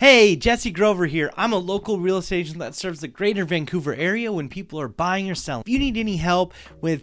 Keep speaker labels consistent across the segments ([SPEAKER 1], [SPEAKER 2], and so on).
[SPEAKER 1] Hey, Jesse Grover here. I'm a local real estate agent that serves the greater Vancouver area when people are buying or selling. If you need any help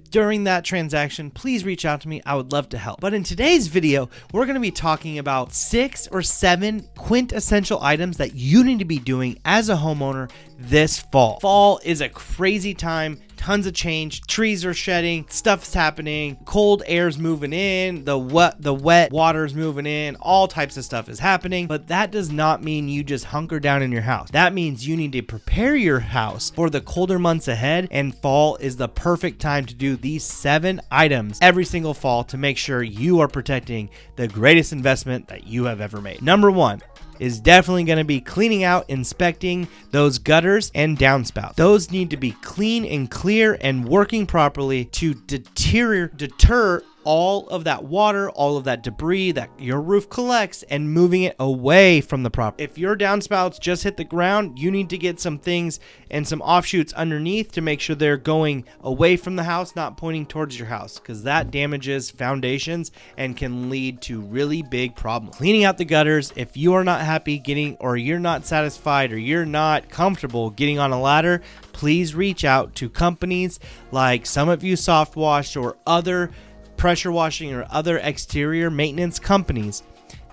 [SPEAKER 1] during that transaction, please reach out to me. I would love to help. But in today's video, we're going to be talking about 6 or 7 quintessential items that you need to be doing as a homeowner this fall. Fall is a crazy time. Tons of change, trees are shedding, stuff's happening, cold air's moving in, the wet water's moving in, all types of stuff is happening. But that does not mean you just hunker down in your house. That means you need to prepare your house for the colder months ahead, and fall is the perfect time to do these 7 items every single fall to make sure you are protecting the greatest investment that you have ever made. Number 1 is definitely going to be cleaning out, inspecting those gutters and downspouts. Those need to be clean and clear and working properly to deter all of that water, all of that debris that your roof collects, and moving it away from the property. If your downspouts just hit the ground, you need to get some things and some offshoots underneath to make sure they're going away from the house, not pointing towards your house, because that damages foundations and can lead to really big problems. Cleaning out the gutters, if you are not happy getting, or you're not satisfied, or you're not comfortable getting on a ladder, please reach out to companies like Some of You Soft Wash or other pressure washing or other exterior maintenance companies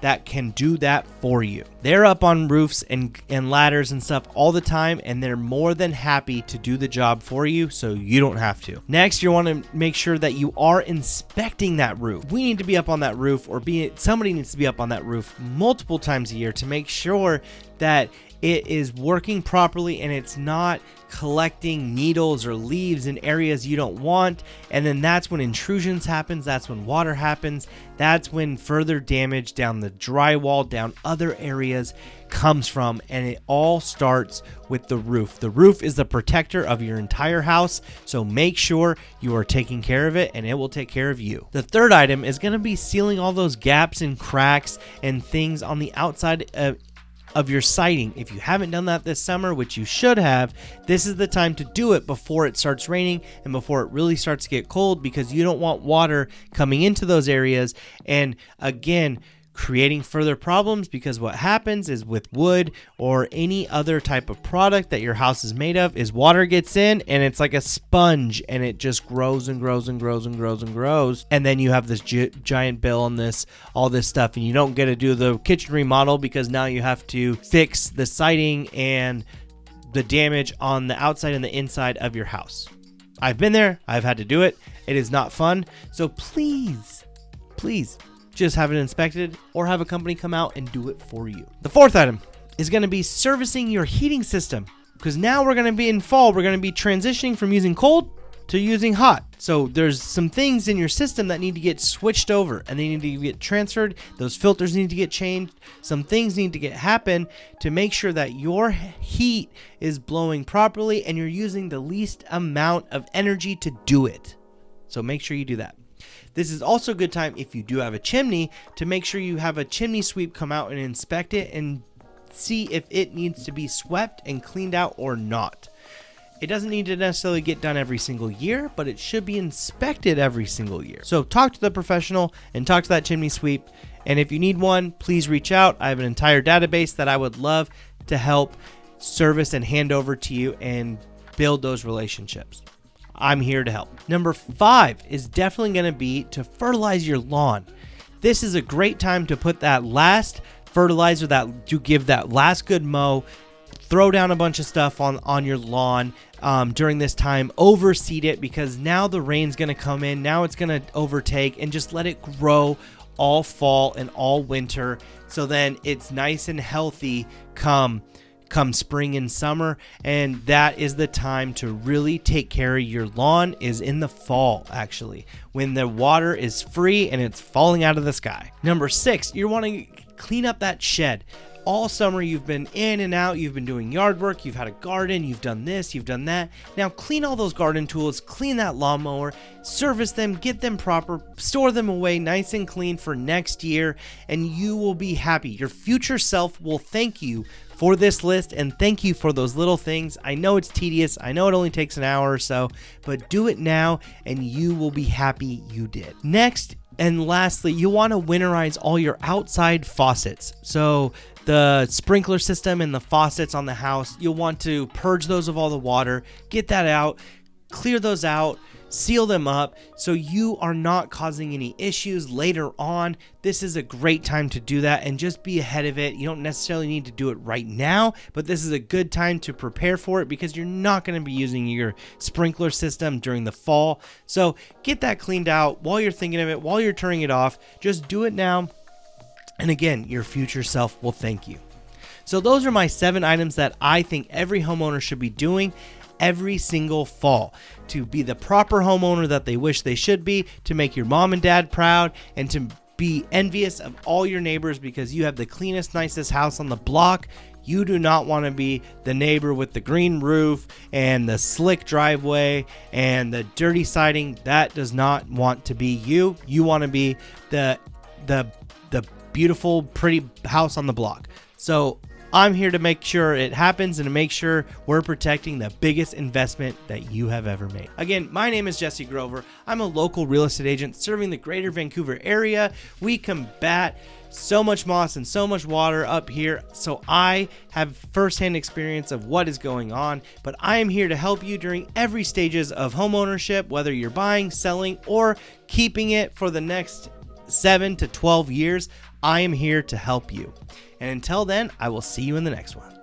[SPEAKER 1] that can do that for you. They're up on roofs and ladders and stuff all the time, and they're more than happy to do the job for you so you don't have to. Next, you want to make sure that you are inspecting that roof. We need to be up on that roof, or somebody needs to be up on that roof multiple times a year to make sure that it is working properly and it's not collecting needles or leaves in areas you don't want. And then that's when intrusions happens, that's when water happens, that's when further damage down the drywall, down other areas comes from. And it all starts with the roof. The roof is the protector of your entire house, so make sure you are taking care of it and it will take care of you. The third item is going to be sealing all those gaps and cracks and things on the outside of your siding. If you haven't done that this summer, which you should have, this is the time to do it before it starts raining and before it really starts to get cold, because you don't want water coming into those areas and again creating further problems. Because what happens is with wood or any other type of product that your house is made of is water gets in and it's like a sponge and it just grows and grows and grows and grows and grows, and then you have this giant bill on all this stuff, and you don't get to do the kitchen remodel because now you have to fix the siding and the damage on the outside and the inside of your house. I've been there, I've had to do it. It is not fun. So please just have it inspected or have a company come out and do it for you. The fourth item is going to be servicing your heating system, because now we're going to be in fall. We're going to be transitioning from using cold to using hot. So there's some things in your system that need to get switched over and they need to get transferred. Those filters need to get changed. Some things need to happen to make sure that your heat is blowing properly and you're using the least amount of energy to do it. So make sure you do that. This is also a good time, if you do have a chimney, to make sure you have a chimney sweep come out and inspect it and see if it needs to be swept and cleaned out or not. It doesn't need to necessarily get done every single year, but it should be inspected every single year. So talk to the professional and talk to that chimney sweep. And if you need one, please reach out. I have an entire database that I would love to help service and hand over to you and build those relationships. I'm here to help. Number 5 is definitely going to be to fertilize your lawn. This is a great time to put that last fertilizer, to give that last good mow, throw down a bunch of stuff on your lawn during this time, overseed it, because now the rain's going to come in, now it's going to overtake, and just let it grow all fall and all winter, so then it's nice and healthy come spring and summer. And that is the time to really take care of your lawn, is in the fall, actually, when the water is free and it's falling out of the sky. Number 6, you want to clean up that shed. All summer you've been in and out, you've been doing yard work, you've had a garden, you've done this, you've done that. Now clean all those garden tools, clean that lawnmower, service them, get them proper, store them away nice and clean for next year, and you will be happy. Your future self will thank you for this list and thank you for those little things. I know it's tedious, I know it only takes an hour or so, but do it now and you will be happy you did. Next, And lastly, you want to winterize all your outside faucets. So the sprinkler system and the faucets on the house, you'll want to purge those of all the water, get that out, clear those out, seal them up so you are not causing any issues later on. This is a great time to do that and just be ahead of it. You don't necessarily need to do it right now, but this is a good time to prepare for it because you're not going to be using your sprinkler system during the fall. So get that cleaned out while you're thinking of it, while you're turning it off. Just do it now. And again, your future self will thank you. So those are my 7 items that I think every homeowner should be doing every single fall to be the proper homeowner that they wish they should be, to make your mom and dad proud, and to be envious of all your neighbors because you have the cleanest, nicest house on the block. You do not want to be the neighbor with the green roof and the slick driveway and the dirty siding. That does not want to be you. You want to be the beautiful, pretty house on the block. So I'm here to make sure it happens and to make sure we're protecting the biggest investment that you have ever made. Again, my name is Jesse Grover. I'm a local real estate agent serving the greater Vancouver area. We combat so much moss and so much water up here, so I have firsthand experience of what is going on, but I am here to help you during every stages of home ownership, whether you're buying, selling, or keeping it for the next 7 to 12 years. I am here to help you. And until then, I will see you in the next one.